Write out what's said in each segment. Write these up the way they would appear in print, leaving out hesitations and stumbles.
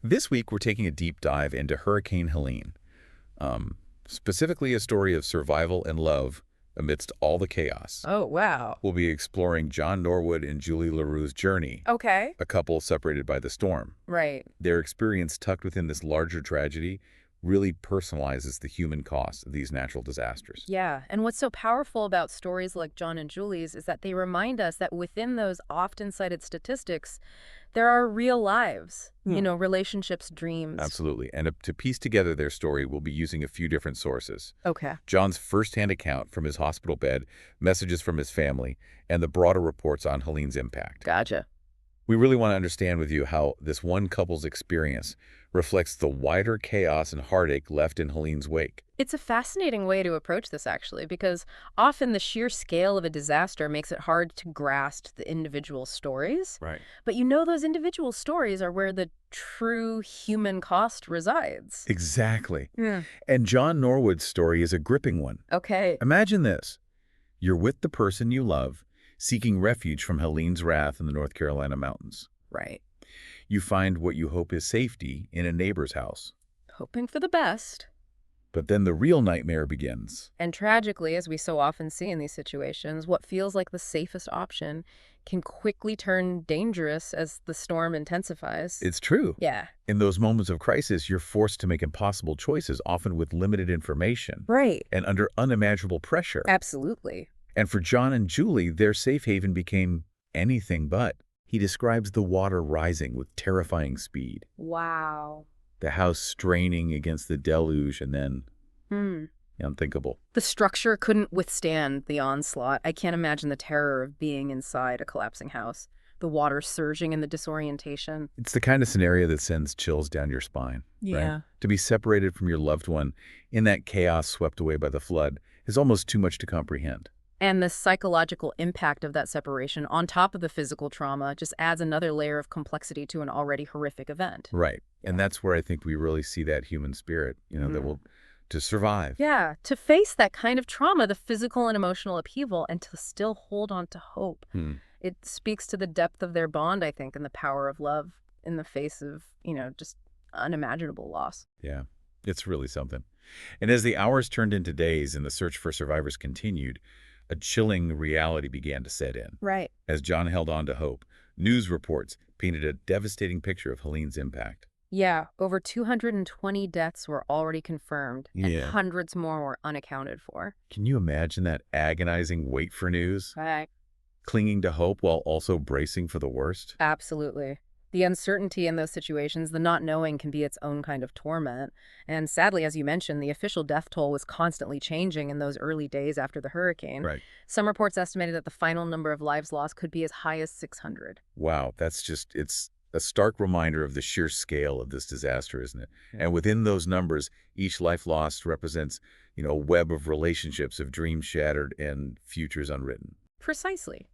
This week, we're taking a deep dive into Hurricane Helene, specifically a story of survival and love amidst all the chaos. Oh, wow. We'll be exploring John Norwood and Julie LaRue's journey, Okay. a couple separated by the storm. Right. Their experience tucked within this larger tragedy really personalizes the human cost of these natural disasters. Yeah. And what's so powerful about stories like John and Julie's is that they remind us that within those often cited statistics, there are real lives, relationships, dreams. Absolutely. And to piece together their story, we'll be using a few different sources. Okay. John's firsthand account from his hospital bed, messages from his family, and the broader reports on Helene's impact. Gotcha. We really want to understand with you how this one couple's experience reflects the wider chaos and heartache left in Helene's wake. It's a fascinating way to approach this, actually, because often the sheer scale of a disaster makes it hard to grasp the individual stories. Right. But those individual stories are where the true human cost resides. Exactly. Yeah. And John Norwood's story is a gripping one. Okay. Imagine this. You're with the person you love, seeking refuge from Helene's wrath in the North Carolina mountains. Right. You find what you hope is safety in a neighbor's house. Hoping for the best. But then the real nightmare begins. And tragically, as we so often see in these situations, what feels like the safest option can quickly turn dangerous as the storm intensifies. It's true. Yeah. In those moments of crisis, you're forced to make impossible choices, often with limited information Right. and under unimaginable pressure. Absolutely. And for John and Julie, their safe haven became anything but. He describes the water rising with terrifying speed, Wow. the house straining against the deluge, and then unthinkable. The structure couldn't withstand the onslaught. I can't imagine the terror of being inside a collapsing house, the water surging and the disorientation. It's the kind of scenario that sends chills down your spine. Yeah. Right? To be separated from your loved one in that chaos swept away by the flood is almost too much to comprehend. And the psychological impact of that separation on top of the physical trauma just adds another layer of complexity to an already horrific event. Right. And that's where I think we really see that human spirit, that will to survive. Yeah, to face that kind of trauma, the physical and emotional upheaval, and to still hold on to hope. It speaks to the depth of their bond, I think, and the power of love in the face of, just unimaginable loss. Yeah, it's really something. And as the hours turned into days and the search for survivors continued, a chilling reality began to set in. Right. As John held on to hope, news reports painted a devastating picture of Helene's impact. Yeah, over 220 deaths were already confirmed, and Yeah. hundreds more were unaccounted for. Can you imagine that agonizing wait for news? Right. Clinging to hope while also bracing for the worst? Absolutely. The uncertainty in those situations, the not knowing, can be its own kind of torment. And sadly, as you mentioned, the official death toll was constantly changing in those early days after the hurricane. Right. Some reports estimated that the final number of lives lost could be as high as 600. Wow, it's a stark reminder of the sheer scale of this disaster, isn't it? Yeah. And within those numbers, each life lost represents, a web of relationships, of dreams shattered and futures unwritten. Precisely.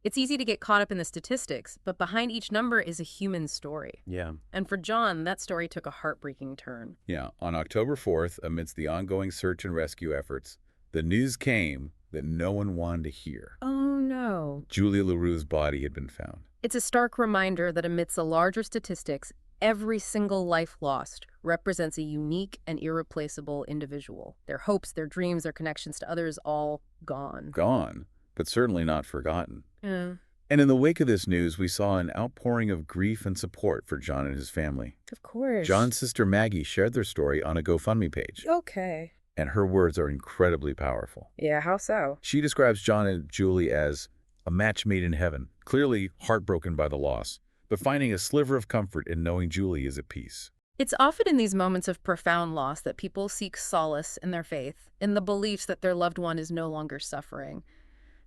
It's easy to get caught up in the statistics, but behind each number is a human story. Yeah. And for John, that story took a heartbreaking turn. Yeah. On October 4th, amidst the ongoing search and rescue efforts, the news came that no one wanted to hear. Oh, no. Julie LaRue's body had been found. It's a stark reminder that amidst the larger statistics, every single life lost represents a unique and irreplaceable individual. Their hopes, their dreams, their connections to others, all gone. Gone, but certainly not forgotten. Yeah. And in the wake of this news, we saw an outpouring of grief and support for John and his family. Of course. John's sister Maggie shared their story on a GoFundMe page. Okay. And her words are incredibly powerful. Yeah, how so? She describes John and Julie as a match made in heaven, clearly heartbroken by the loss, but finding a sliver of comfort in knowing Julie is at peace. It's often in these moments of profound loss that people seek solace in their faith, in the beliefs that their loved one is no longer suffering.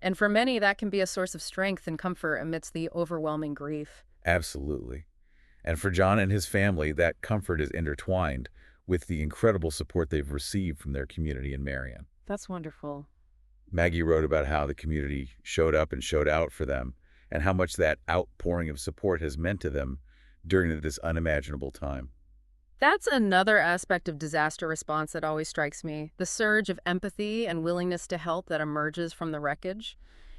And for many, that can be a source of strength and comfort amidst the overwhelming grief. Absolutely. And for John and his family, that comfort is intertwined with the incredible support they've received from their community in Marion. That's wonderful. Maggie wrote about how the community showed up and showed out for them, and how much that outpouring of support has meant to them during this unimaginable time. That's another aspect of disaster response that always strikes me, the surge of empathy and willingness to help that emerges from the wreckage.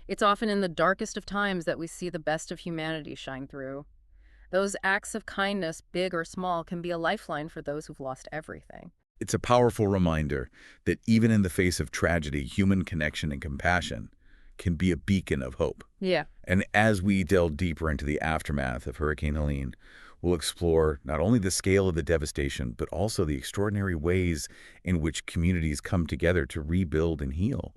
It's often in the darkest of times that we see the best of humanity shine through. Those acts of kindness, big or small, can be a lifeline for those who've lost everything. It's a powerful reminder that even in the face of tragedy, human connection and compassion can be a beacon of hope. Yeah. And as we delve deeper into the aftermath of Hurricane Helene, we'll explore not only the scale of the devastation, but also the extraordinary ways in which communities come together to rebuild and heal.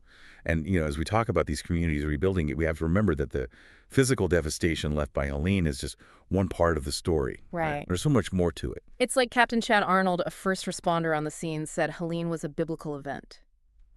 And, as we talk about these communities rebuilding it, we have to remember that the physical devastation left by Helene is just one part of the story. Right. There's so much more to it. It's like Captain Chad Arnold, a first responder on the scene, said Helene was a biblical event.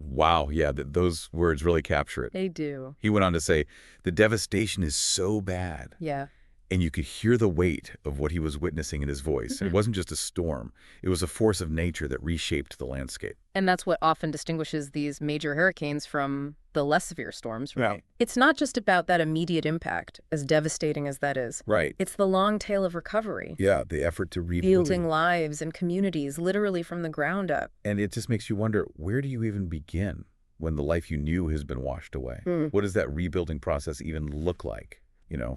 Wow, yeah, those words really capture it. They do. He went on to say, the devastation is so bad. Yeah. And you could hear the weight of what he was witnessing in his voice. It wasn't just a storm. It was a force of nature that reshaped the landscape. And that's what often distinguishes these major hurricanes from the less severe storms, right? Yeah. It's not just about that immediate impact, as devastating as that is. Right. It's the long tail of recovery. Yeah, the effort to rebuild. Building lives and communities literally from the ground up. And it just makes you wonder, where do you even begin when the life you knew has been washed away? What does that rebuilding process even look like,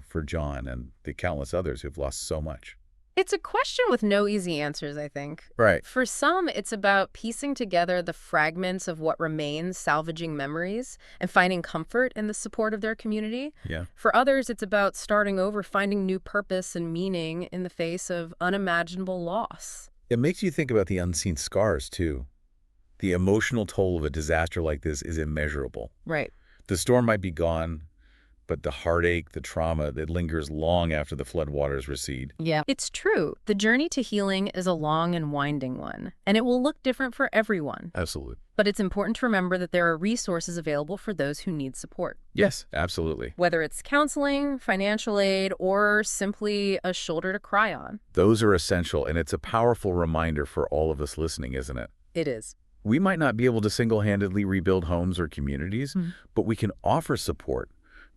for John and the countless others who've lost so much? It's a question with no easy answers, I think. Right. For some, it's about piecing together the fragments of what remains, salvaging memories, and finding comfort in the support of their community. Yeah. For others, it's about starting over, finding new purpose and meaning in the face of unimaginable loss. It makes you think about the unseen scars, too. The emotional toll of a disaster like this is immeasurable. Right. The storm might be gone, but the heartache, the trauma that lingers long after the floodwaters recede. Yeah. It's true. The journey to healing is a long and winding one, and it will look different for everyone. Absolutely. But it's important to remember that there are resources available for those who need support. Yes, absolutely. Whether it's counseling, financial aid, or simply a shoulder to cry on. Those are essential, and it's a powerful reminder for all of us listening, isn't it? It is. We might not be able to single-handedly rebuild homes or communities, but we can offer support,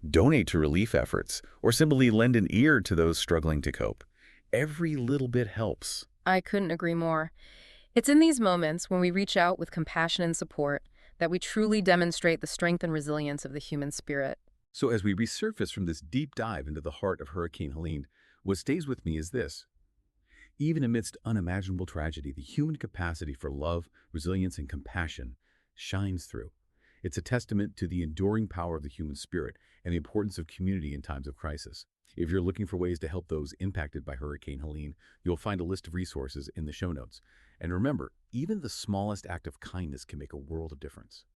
donate to relief efforts, or simply lend an ear to those struggling to cope. Every little bit helps. I couldn't agree more. It's in these moments when we reach out with compassion and support that we truly demonstrate the strength and resilience of the human spirit. So as we resurface from this deep dive into the heart of Hurricane Helene, what stays with me is this. Even amidst unimaginable tragedy, the human capacity for love, resilience, and compassion shines through. It's a testament to the enduring power of the human spirit and the importance of community in times of crisis. If you're looking for ways to help those impacted by Hurricane Helene, you'll find a list of resources in the show notes. And remember, even the smallest act of kindness can make a world of difference.